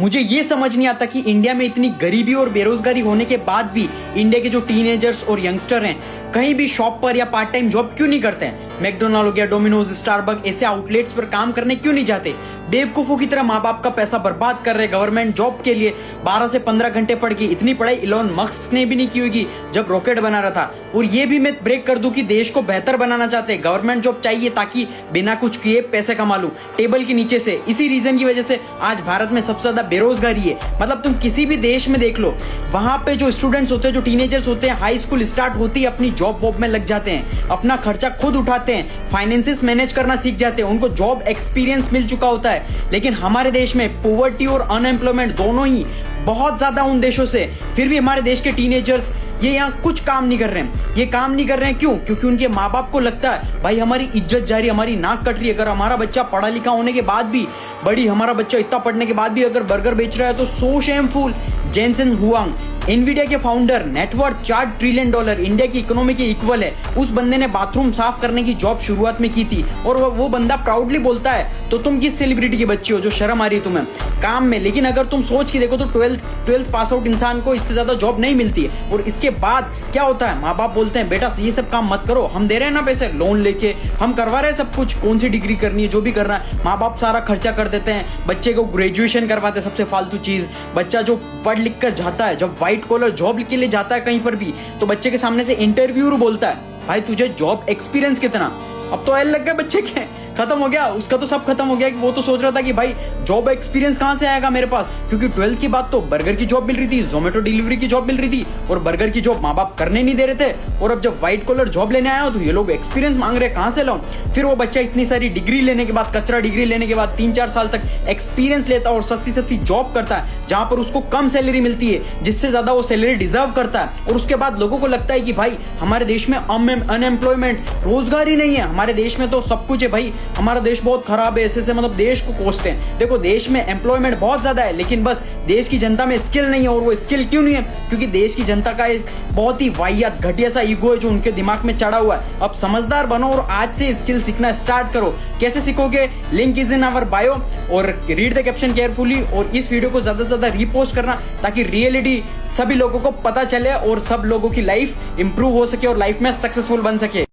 मुझे ये समझ नहीं आता कि इंडिया में इतनी गरीबी और बेरोजगारी होने के बाद भी इंडिया के जो टीनेजर्स और यंगस्टर हैं कहीं भी शॉप पर या पार्ट टाइम जॉब क्यों नहीं करते हैं। मैकडोनाल्ड हो गया, डोमिनोज, स्टारबक ऐसे आउटलेट्स पर काम करने क्यों नहीं जाते। बेवकूफों की तरह माँ बाप का पैसा बर्बाद कर रहे गवर्नमेंट जॉब के लिए। 12 से 15 घंटे पढ़ के इतनी पढ़ाई इलॉन मस्क ने भी नहीं की होगी जब रॉकेट बना रहा था। और ये भी मैं ब्रेक कर दूं कि देश को बेहतर बनाना चाहते हैं, गवर्नमेंट जॉब चाहिए ताकि बिना कुछ किए पैसे कमा लूं टेबल के नीचे से। इसी रीजन की वजह से आज भारत में सबसे ज्यादा बेरोजगारी है। मतलब तुम किसी भी देश में देख लो, वहां पे जो स्टूडेंट्स होते हैं, जो टीनेजर्स होते हैं, हाई स्कूल स्टार्ट होती है अपनी जॉब वॉब में लग जाते हैं, अपना खर्चा खुद उठाते हैं, फाइनेंसेस मैनेज करना सीख जाते हैं, उनको जॉब एक्सपीरियंस मिल चुका होता है। लेकिन हमारे देश में पॉवर्टी और अनएम्प्लॉयमेंट दोनों ही बहुत ज्यादा उन देशों से, फिर भी हमारे देश के टीनेजर्स ये यहाँ कुछ काम नहीं कर रहे हैं। ये काम नहीं कर रहे हैं क्यों? क्योंकि उनके माँ बाप को लगता है भाई हमारी इज्जत जा रही है, हमारी नाक कट रही है। अगर हमारा बच्चा पढ़ा लिखा होने के बाद भी, हमारा बच्चा इतना पढ़ने के बाद भी अगर बर्गर बेच रहा है तो सो शेमफुल। जेनसेन हुआंग, एनवीडिया के फाउंडर, नेटवर्थ $4 ट्रिलियन, इंडिया की इकोनॉमी के इक्वल है। उस बंदे ने बाथरूम साफ करने की जॉब शुरुआत में की थी और वो बंदा प्राउडली बोलता है तो तुम किस सेलिब्रिटी की बच्ची हो जो शर्म आ रही है तुम्हें काम में। लेकिन अगर तुम सोच के देखो तो 12th पास आउट इंसान को इससे ज्यादा जॉब नहीं मिलती है। और इसके बाद क्या होता है, माँ बाप बोलते हैं बेटा ये सब काम मत करो, हम दे रहे हैं ना पैसे, लोन लेके हम करवा रहे हैं सब कुछ, कौन सी डिग्री करनी है जो भी करना है माँ बाप सारा खर्चा कर देते हैं। बच्चे को ग्रेजुएशन करवाते हैं, सबसे फालतू चीज। बच्चा जो पढ़ लिख कर जाता है, जब व्हाइट कॉलर जॉब के लिए जाता है कहीं पर भी, तो बच्चे के सामने से इंटरव्यूअर बोलता है भाई तुझे जॉब एक्सपीरियंस कितना। अब तो एल लग गया बच्चे के, खत्म हो गया उसका, तो सब खत्म हो गया। कि वो तो सोच रहा था कि भाई जॉब एक्सपीरियंस कहां से आएगा मेरे पास, क्योंकि 12th की बात तो बर्गर की जॉब मिल रही थी, जोमेटो डिलीवरी की जॉब मिल रही थी और बर्गर की जॉब माँ बाप करने नहीं दे रहे थे। और अब जब व्हाइट कॉलर जॉब लेने आया तो ये लोग एक्सपीरियंस मांग रहे, कहां से लाऊं। फिर वो बच्चा इतनी सारी डिग्री लेने के बाद, कचरा डिग्री लेने के बाद 3-4 साल तक एक्सपीरियंस लेता और सस्ती सस्ती जॉब करता है जहां पर उसको कम सैलरी मिलती है, जिससे ज्यादा वो सैलरी डिजर्व करता है। और उसके बाद लोगों को लगता है कि भाई हमारे देश में अनएम्प्लॉयमेंट, रोजगार ही नहीं है, हमारे देश में तो सब कुछ है भाई, हमारा देश बहुत खराब है, ऐसे मतलब देश को कोसते हैं। देखो देश में एम्प्लॉयमेंट बहुत ज्यादा है लेकिन बस देश की जनता में स्किल नहीं है। और वो स्किल क्यों नहीं है? क्योंकि देश की जनता का एक बहुत ही वाहियात घटिया सा ईगो है जो उनके दिमाग में चढ़ा हुआ है। अब समझदार बनो और आज से स्किल सीखना स्टार्ट करो। कैसे सीखोगे? Link is in our bio और रीड द कैप्शन केयरफुली और इस वीडियो को ज्यादा से ज्यादा रीपोस्ट करना ताकि रियलिटी सभी लोगों को पता चले और सब लोगों की लाइफ इंप्रूव हो सके और लाइफ में सक्सेसफुल बन सके।